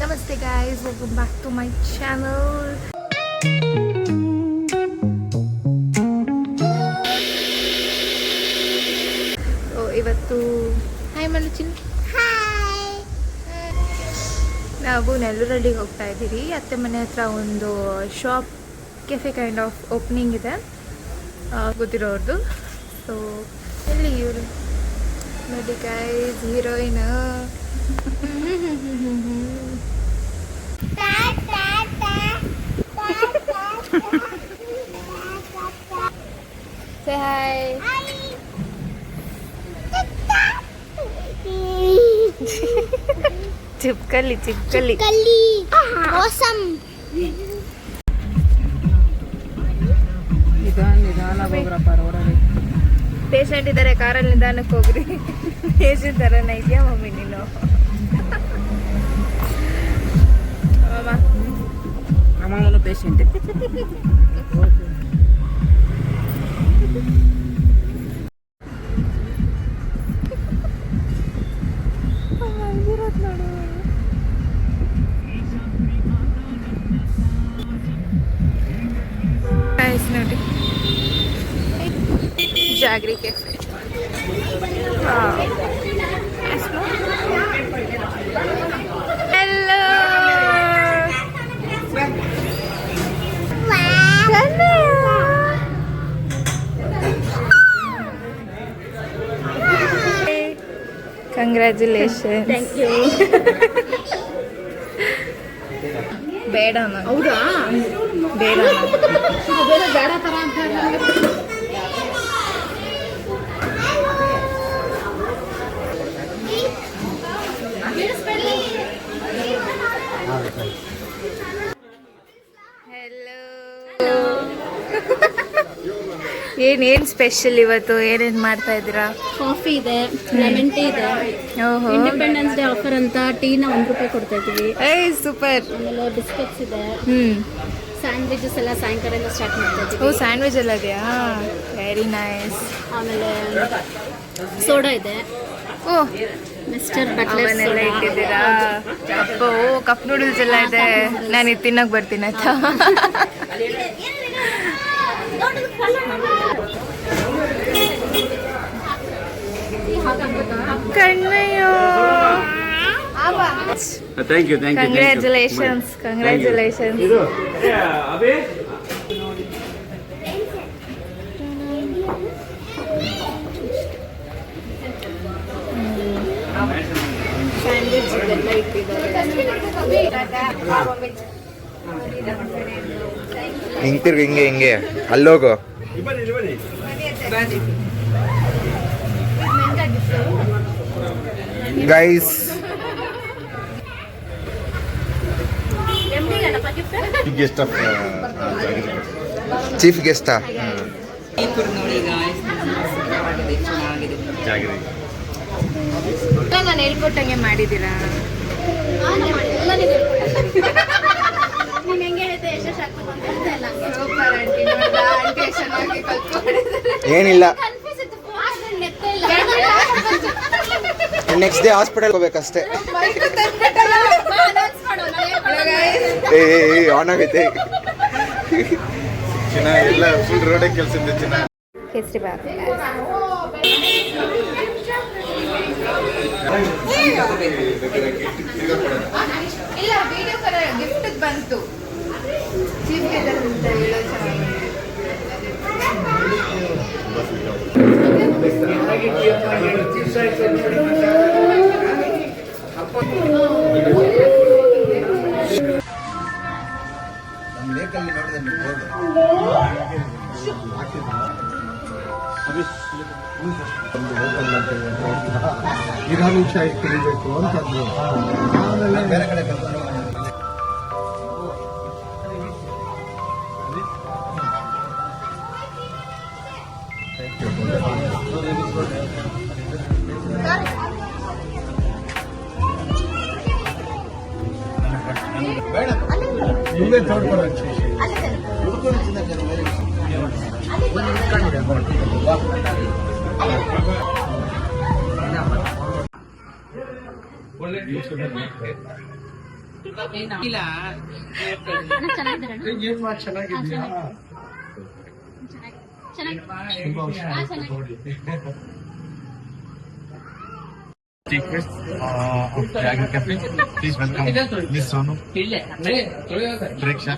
Namaste guys, welcome back to my channel. ಇವತ್ತು hi ಮಲಚಿನ್. Hi. ನಾವು ನೆಲ್ಲೂರಲ್ಲಿ ಹೋಗ್ತಾ ಇದ್ದೀವಿ. ಅತ್ತೆ ಮನೆ ಹತ್ರ ಒಂದು shop cafe kind of opening ಇದೆ ಗೊತ್ತಿರೋರ್ದು. ಸೊ ಎಲ್ಲಿ ಇವರು ನೋಡಿ ಗೈಸ್, ಹೀರೋಯಿನ್. Say hi. ಚಿಪ್ಕಲ್ಲಿ ಮೋಸಂ. ನಿಧಾನ ಹೋಗ್ರಪ್ಪ ರೋಡಲ್ಲಿ. ಪೇಷಂಟ್ ಇದ್ದಾರೆ, ಕಾರಲ್ಲಿ ನಿಧಾನಕ್ಕೆ ಹೋಗ್ರಿ. ಪೇಷಂಟ್ ಥರನ ಇದೆಯಾ ಮಮ್ಮಿ ನೀನು? ಅಮ್ಮನೂ ಪೇಷಂಟ್. ನೋಡಿ ಜಾಗ್ರಿ cafe. Hello congratulation. Thank you. ಬೇಡ ಹೌದಾ? ಬೇಡ ಬೇಡ ತರ ಅಂತ. ಏನೇನು ಸ್ಪೆಷಲ್ ಇವತ್ತು? ಏನೇನು ಮಾಡ್ತಾ ಇದ್ದೀರಾ? ಕಾಫಿ ಇದೆ, ಲೆಮನ್ ಟೀ ಇದೆ. ಓಹೋ, ಇಂಡಿಪೆಂಡೆನ್ಸ್ ಡೇ ಆಫರ್ ಅಂತ ಟೀನ ₹1 ಕೊಡ್ತಾ ಇದ್ದೀವಿ. ಏಯ್ ಸೂಪರ್. ಆಮೇಲೆ ಬಿಸ್ಕೆಟ್ಸ್ ಇದೆ, ಸ್ಯಾಂಡ್ವಿಚಸ್ ಎಲ್ಲ ಸಾಯಂಕಾಲ ಸ್ಟಾರ್ಟ್ ಮಾಡ್ತಾ ಓ ಇದ್ದೀವಿ. ಸ್ಯಾಂಡ್ವಿಚ್ ಎಲ್ಲ ಇದೆಯಾ? Very nice. ಆಮೇಲೆ ಸೋಡಾ ಇದೆ, ಓ ಮಿಸ್ಟರ್ ಅವನ್ನೆಲ್ಲ ಬಟ್ಲರ್ ಇಟ್ಟಿದ್ದೀರಾ? ಕಪ್, ಓ ಕಪ್ ನೂಡಲ್ಸ್ ಎಲ್ಲ ಇದೆ. ನಾನು ಇದು ತಿನ್ನಕ್ಕೆ ಬರ್ತೀನಿ ಆಯ್ತಾ? ಕಣ್ಣಯ್ಯೋ, thank you congratulations. Congratulations. Sandwich ಇದೆಲ್ಲ ಇಟ್ಟಿದ್ದಾರೆ. ಹಿಂತಿರ್ಗಿ ಹಿಂಗೆ ಅಲ್ಲೋಗು. Guys chief ಗೆಸ್ಟಾ? ನಾನು ಹೇಳ್ಕೊಟ್ಟಂಗೆ ಮಾಡಿದ್ದೀರಾ? Super aunty. ಆಂಟಿ ಚೆನ್ನಾಗಿ ಕಲ್ತ್ಕೊಂಡಿದ್ದಾರೆ. ಏನಿಲ್ಲ, ನೆಕ್ಸ್ಟ್ ಡೇ ಹಾಸ್ಪಿಟಲ್ ಹೋಗ್ಬೇಕಷ್ಟೇ. ಏ ಆನ್ ಆಗೈತೆ ಚಿನ್ನ, ಎಲ್ಲ ಫುಲ್ ರೋಡೇ ಕೆಲಸ ಇದೆ ಚಿನ್ನ. ಕೇಸರಿ ಬಾತ್. ಇಲ್ಲ ವಿಡಿಯೋ ಕರ ಗಿಫ್ಟ್ ಬಂತು. ಚೀಫ್ ಗೆಸ್ಟ್ ಅಂತ ಹೇಳೋ ಚೆನ್ನಾಗಿ. ಇರಾನಿ ಚಾಯ್ ಕುಡಿಬೇಕು ಅಂತಂದ್ರು. ಆಮೇಲೆ ಬೇರೆ ಕಡೆ ಇಲ್ಲೇ ತೋಡ್ಕೊಳ್ಳಿ. ಚೆನ್ನಾಗಿದ್ದೀರಾ ಏನ್ ಮಾಡಿ ಚೆನ್ನಾಗಿದ್ಯಾ ತುಂಬಾ ವರ್ಷ ಆಯ್ತು ನೋಡಿ. Dragon Cafe. Please welcome Miss Sonu. Preksha.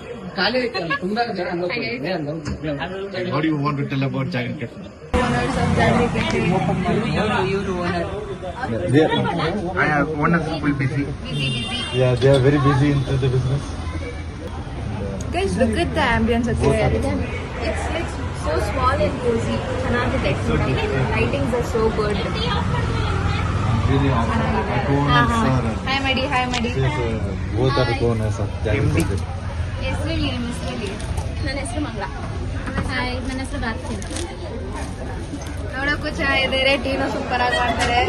What do you want to tell about Dragon Cafe? I have owners full busy. Yeah, they are very busy into the business. Guys, look at the ambience of this. It's like so small and cozy. Lightings are so good. Really awesome. Owners are Hi, Madi. Hi, Madi. both are owners of Dragon Cafe. ನನ್ನ ಹೆಸರು ಮಂಗಳ. Hi, ನನ್ನ ಹೆಸರು ಭಾರತಿ. ನೋಡಕ್ಕೂ ಚೆನ್ನಾಗಿದ್ದಾರೆ, ಟೀನು super ಆಗಿ ಮಾಡ್ತಾರೆ.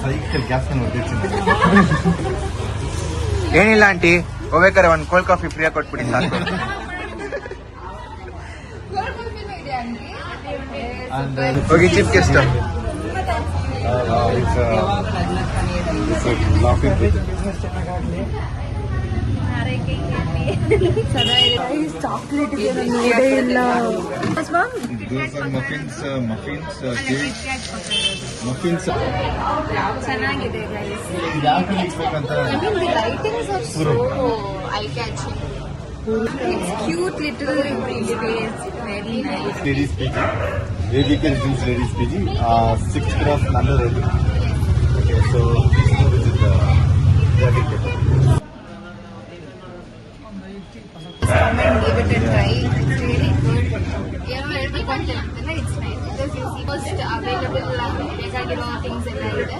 Cycle gas and ಏನಿಲ್ಲ ಆಂಟಿ, ಹೋಗ್ಬೇಕಾರೆ ಒಂದು ಕೋಲ್ಡ್ ಕಾಫಿ ಫ್ರೀಯಾಗಿ ಕೊಟ್ಬಿಡಿ ಸಾಕು. ಹೋಗಿ chief guest. laughing with chocolate ಇದೆ ನೋಡೇ ಇಲ್ಲ. those are muffins, cakes, muffins. ಚೆನ್ನಾಗಿದೆ guys. ಯಾವ ಕಡೆ ಇಟ್ಬೇಕಂತ I mean the lightings are so eye-catching. It's cute little space. Very nice. ladies PG. Vedic Residence ladies PG. 6th cross Nanda Road. Okay, so please go visit the Dragon Cafe. Come and give it a try. It's really good. ಏನೋ ಹೇಳ್ಬೇಕು ಅಂತ ಹೇಳ್ತಿಲ್ಲ, it's nice. Because you see most available ಬೇಕಾಗಿರೋ things ಎಲ್ಲ ಇದೆ.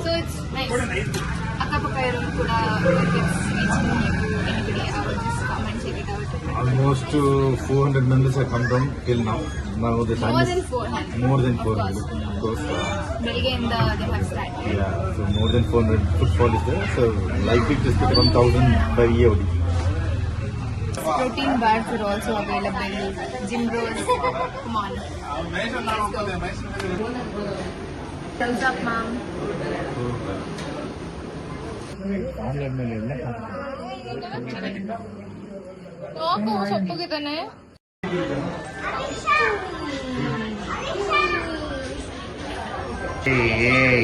So it's nice. ಅಕ್ಕಪಕ್ಕ ಇರೋದು ಕೂಡ it's reaching anybody. I will just come and check it out. Almost 400 members have come down till now. Now the time More is than 400. more than 400. Of course. ಬೆಳಿಗ್ಗೆಯಿಂದ they have started. Yeah, so more than 400 footfall is there. So like it just 1,000 per EOD. Protein bars are also available. Gym bros. Come on. Let's go. Thumbs up, mom. ಹೋಗು, ಸೊಪ್ಪುಗಿದ್ದಾನೆ. Hey.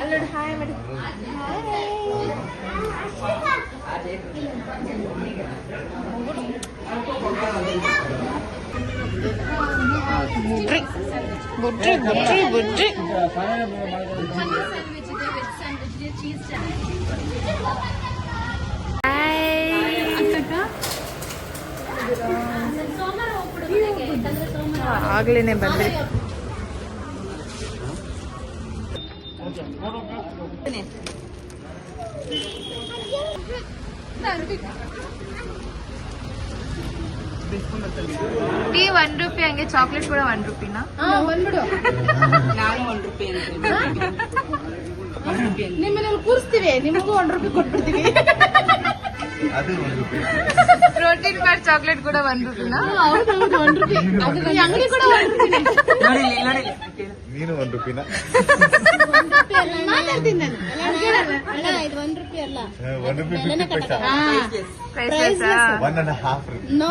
ಅಲ್ಲೋಡು hi ಮಾಡಿ. ಬುಡ್ರಿ ಆಗ್ಲೇನೆ ಬಂದ್ರಿ. Tea ₹1 ಹಂಗೆ chocolate ಕೂಡ ₹1. ಬಂದ್ಬಿಡು. ನಾನು ₹1 ನಿಮ್ಮನ್ನ ಕೂರಿಸ್ತೀವಿ, ನಿಮಗೂ ₹1 ಕೊಟ್ಬಿಡ್ತೀವಿ. ಅದು ₹1. ಪ್ರೋಟೀನ್ ಬಾರ್ ಚಾಕ್ಲೇಟ್ ಕೂಡ ₹1. ಹೌದೌದು, ₹1. ಈ ಅಂಗಡಿ ಕೂಡ ₹1. ನೀನು ₹1. ಮಾತಾಡ್ತೀನಿ ನಾನು. ಅಣ್ಣ, ಇದು ₹1 ಅಲ್ಲ. ₹1 50 ಹಾ. Prices 1.5 rupees. No.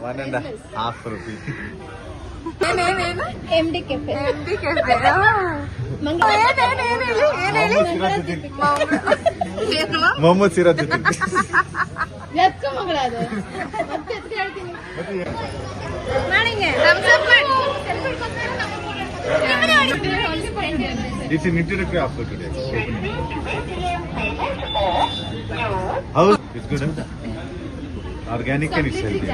1.5 rupees. MD cafe. Mohammed Sirajuddin. ಎತ್ಕೊ ಮಗಳ ಅದು. ಮತ್ತೆ ಎತ್ಕೊ ಹೇಳ್ತೀನಿ. It's an introductory offer today. How? It's good. Huh? Organic and it's healthy.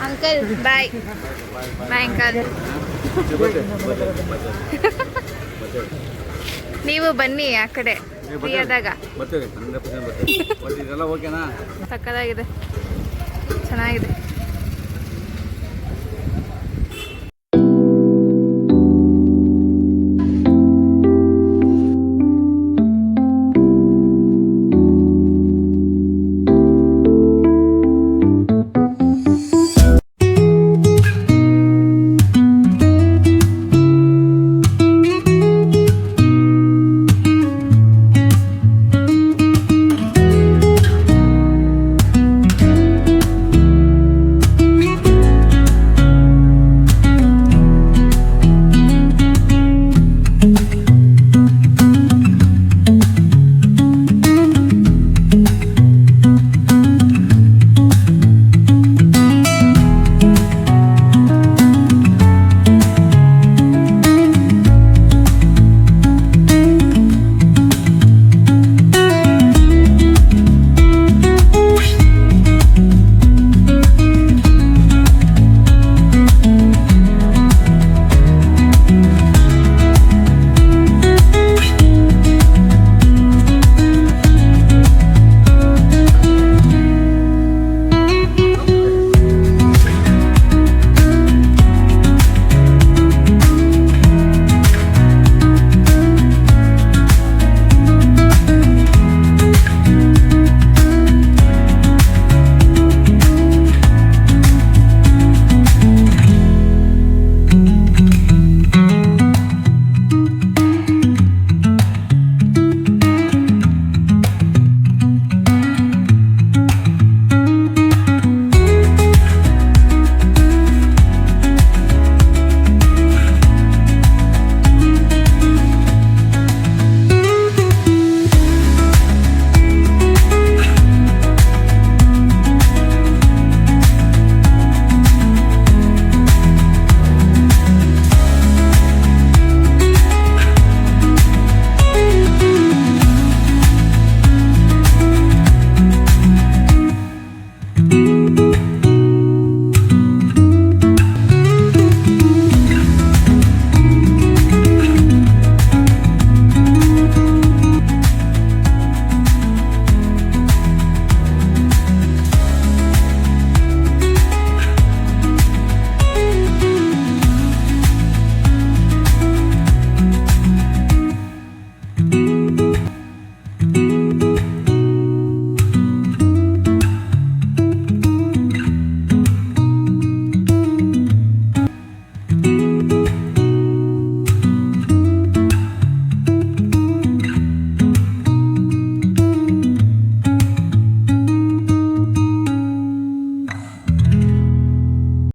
Uncle bye bye uncle. ನೀವು ಬನ್ನಿ ಆ ಕಡೆ. ಫ್ರೀ ಆದಾಗ ಬರ್ತೇವೆ 100% ಬರ್ತೇವೆ. ಬಟ್ ಇದೆಲ್ಲ ಓಕೆನಾ? ಸಕ್ಕದಾಗಿದೆ, ಚೆನ್ನಾಗಿದೆ.